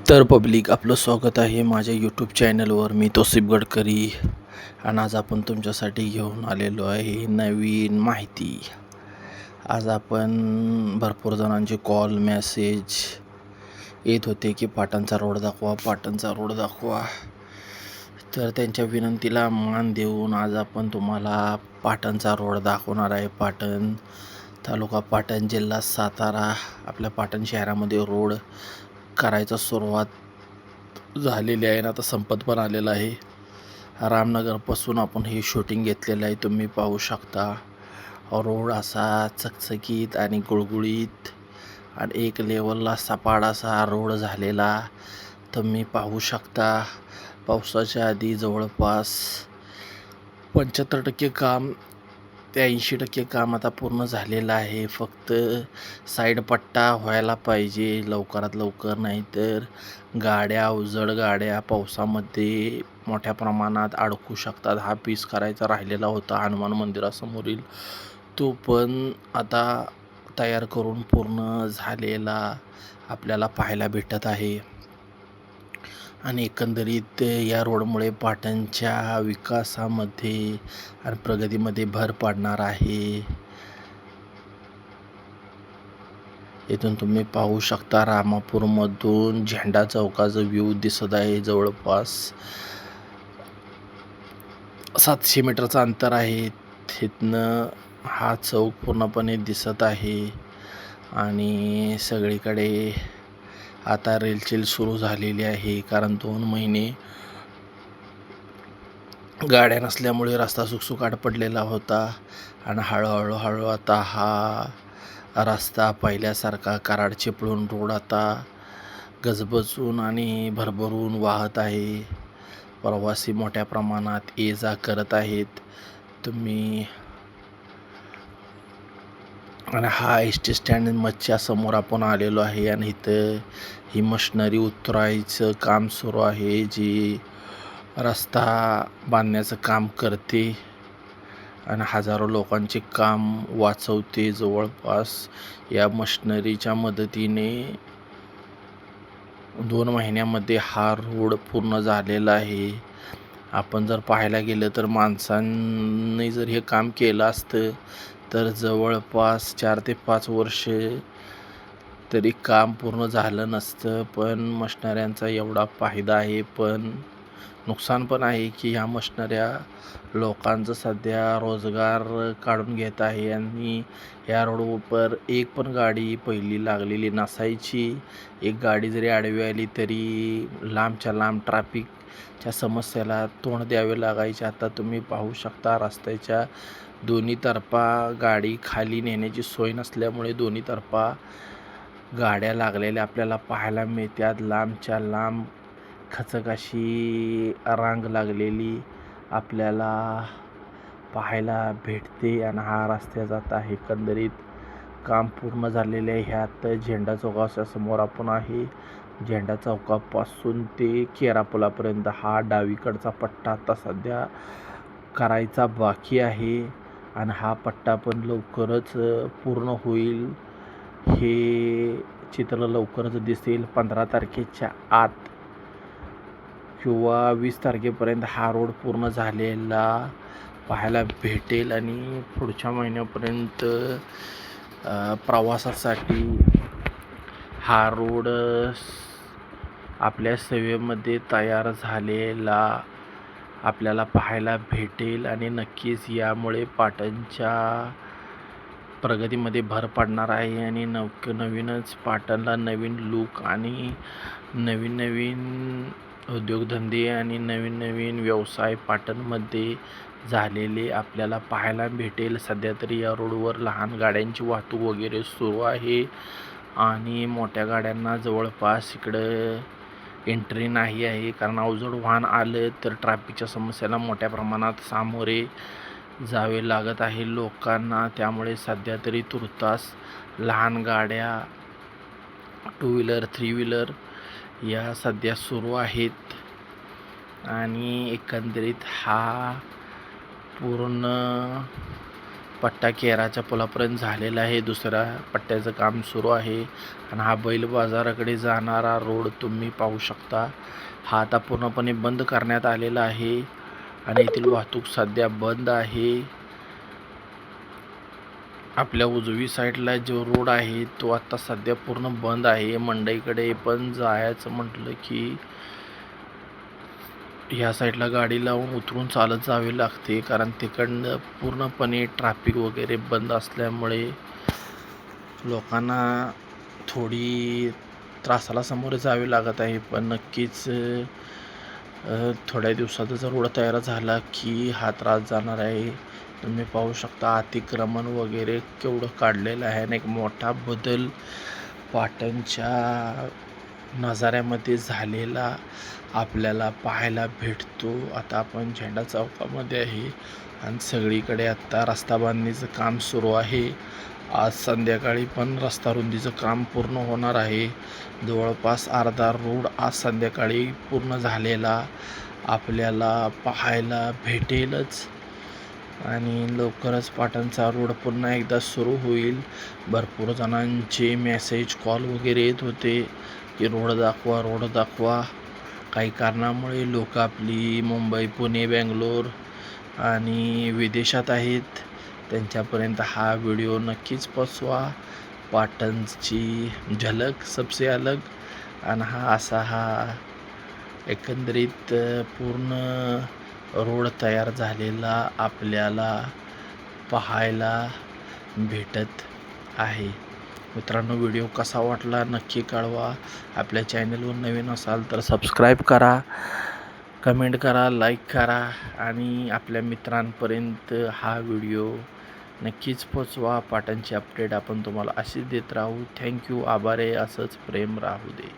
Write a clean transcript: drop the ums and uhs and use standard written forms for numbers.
तर पब्लिक आपलं स्वागत आहे माझ्या यूट्यूब चॅनलवर. मी तौसिफ गडकरी आणि आज आपण तुमच्यासाठी घेऊन आलेलो आहे नवीन माहिती. आज आपण भरपूर जणांचे कॉल मेसेज येत होते की पाटणचा रोड दाखवा, पाटणचा रोड दाखवा. तर त्यांच्या विनंतीला मान देऊन आज आपण तुम्हाला पाटणचा रोड दाखवणार आहे. पाटण तालुका पाटण, जिल्हा सातारा, आपल्या पाटण शहरामध्ये रोड करायचा सुरुवात झालेली आहे आणि आता संपत पण आलेला आहे. रामनगरपासून आपण हे शूटिंग घेतलेलं आहे. तुम्ही पाहू शकता रोड असा चकचकीत आणि गुळगुळीत आणि एक लेवलला सपाट असा रोड झालेला तुम्ही पाहू शकता. पावसाच्या आधी जवळपास 75% काम ते 80% काम आता पूर्ण झालेलं आहे. फक्त साईड पट्टा व्हायला पाहिजे लवकरात लवकर, नाही तर गाड्या अवजड गाड्या पावसामध्ये मोठ्या प्रमाणात अडकू शकतात. हा पीस करायचा राहिलेला होता हनुमान मंदिरासमोरील, तो पण आता तयार करून पूर्ण झालेला आपल्याला पाहायला भेटत आहे. आणि एकंदरीत या रोडमुळे पाटणच्या विकासामध्ये आणि प्रगतीमध्ये भर पडणार आहे. इथून तुम्ही पाहू शकता रामापूरमधून झेंडा चौकाचा व्ह्यू दिसत आहे. जवळपास 700 मीटरचं अंतर आहे. तिथनं हा चौक पूर्णपणे दिसत आहे आणि सगळीकडे आता रेलचेल सुरू झालेली आहे. कारण 2 महिने गाड्या नसल्यामुळे रस्ता सुखसुखाट पडलेला होता आणि हळूहळू आता हा रस्ता पहिल्यासारखा कराड चिपळूण रोड आता गजबजून आणि भरभरून वाहत आहे. प्रवासी मोठ्या प्रमाणात ये जा करत आहेत. तुम्ही आणि हा एस टी स्टँड मच्छ्या समोर आपण आलेलो आहे आणि इथं ही मशिनरी उतरायचं काम सुरू आहे, जी रस्ता बांधण्याचं काम करते आणि हजारो लोकांचे काम वाचवते. जवळपास या मशिनरीच्या मदतीने 2 महिन्यामध्ये हा रोड पूर्ण झालेला आहे. आपण जर पाहायला गेलं तर माणसांनी जर हे काम केलं असतं तर जवळपास 4 ते 5 वर्ष तरी काम पूर्ण झालं नसतं. पण मशिनऱ्यांचा एवढा फायदा आहे, पण नुकसान पण आहे की ह्या मशिनऱ्या लोकांचं सध्या रोजगार काढून घेत आहे आणि या रोडवर एक पण गाडी पहिली लागलेली नसायची. एक गाडी जरी आडवी आली तरी लांबच्या लांब ट्रॅफिकच्या समस्येला तोंड द्यावे लागायचे. आता तुम्ही पाहू शकता रस्त्याच्या दोन्ही तर्फा गाडी खाली नेण्याची सोय नसल्यामुळे दोन्ही तर्फा गाड्या लागलेल्या आपल्याला पाहायला मिळतात. लांबच्या लांब खचक अशी रांग लागलेली आपल्याला पाहायला भेटते आणि हा रस्त्याचा आता एकंदरीत काम पूर्ण झालेले आहे. ह्यात झेंडा चौकाच्या समोर आपण आहे. झेंडा चौकापासून ते केरा पुलापर्यंत हा डावीकडचा पट्टा आता सध्या करायचा बाकी आहे आणि हा पट्टा पण लवकरच पूर्ण होईल. हे चित्र लवकरच दिसेल. 15 तारखेच्या आत किंवा 20 तारखेपर्यंत हा रोड पूर्ण झालेला पाहायला भेटेल आणि पुढच्या महिन्यापर्यंत प्रवासासाठी हा रोड आपल्या सेवेमध्ये तयार झालेला आपल्याला पाहायला भेटेल आणि नक्कीच यामुळे पाटणच्या प्रगतीमध्ये भर पडणार आहे आणि नवीनच पाटणला नवीन लूक आणि नवीन नवीन उद्योगधंदे आणि नवीन नवीन व्यवसाय पाटणमध्ये झालेले आपल्याला पाहायला भेटेल. सध्या तरी या रोडवर लहान गाड्यांची वाहतूक वगैरे सुरू आहे आणि मोठ्या गाड्यांना जवळपास इकडं एंट्री नाही आहे. कारण अवजड वाहन आलं तर ट्रॅफिकच्या समस्येला मोठ्या प्रमाणात सामोरे जावे लागत आहे लोकांना. त्यामुळे सध्या तरी तुर्तास लहान गाड्या 2 व्हीलर 3 व्हीलर या सध्या सुरू आहेत आणि एकंदरीत हा पूर्ण पट्टा केराच्या पुलापर्यंत झालेला आहे. दुसऱ्या पट्ट्याचं काम सुरू आहे आणि हा बैल बाजाराकडे जाणारा रोड तुम्ही पाहू शकता. हा आता पूर्णपणे बंद करण्यात आलेला आहे आणि येथील वाहतूक सध्या बंद आहे. आपल्या उजवी साईडला जो रोड आहे तो आता सध्या पूर्ण बंद आहे. मंडईकडे पण जायचं म्हटलं की ह्या साईडला गाडी लावून उतरून चालत जावे लागते, कारण तिकडनं पूर्णपणे ट्रॅफिक वगैरे बंद असल्यामुळे लोकांना थोडी त्रासाला सामोरे जावे लागत आहे. पण नक्कीच थोड्या दिवसातच रोड तयार झाला की हा त्रास जाणार आहे. तुम्ही पाहू शकता अतिक्रमण वगैरे केवढं काढलेलं आहे आणि एक मोठा बदल पाटणच्या नजाऱ्यामध्ये झालेला आपल्याला पाहायला भेटतो. आता आपण झेंडा चौकामध्ये आहे आणि सगळीकडे आत्ता रस्ता बांधणीचं काम सुरू आहे. आज संध्याकाळी पण रस्ता रुंदीचं काम पूर्ण होणार आहे. जवळपास अर्धा रोड आज संध्याकाळी पूर्ण झालेला आपल्याला पाहायला भेटेलच आणि लवकरच पाटणचा रोड पुन्हा एकदा सुरू होईल. भरपूर जणांचे मेसेज कॉल वगैरे येत होते की रोड दाखवा, रोड दाखवा. काही कारणामुळे लोक आपली मुंबई, पुणे, बेंगलोर आणि विदेशात आहेत, त्यांच्यापर्यंत हा व्हिडिओ नक्कीच पोचवा. पाटणची झलक सबसे अलग आणि हा एकंदरीत पूर्ण रोड तयार झालेला आपल्याला पाहायला भेटत आहे. मित्रांनो, व्हिडिओ कसा वाटला नक्की कळवा. आपल्या चॅनलवर नवीन असाल तर सबस्क्राईब करा, कमेंट करा, लाईक करा आणि आपल्या मित्रांपर्यंत हा व्हिडिओ नक्कीच पोचवा. पाटणची अपडेट आपण तुम्हाला अशीच देत राहू. थँक्यू. आभार आहे. असंच प्रेम राहू दे.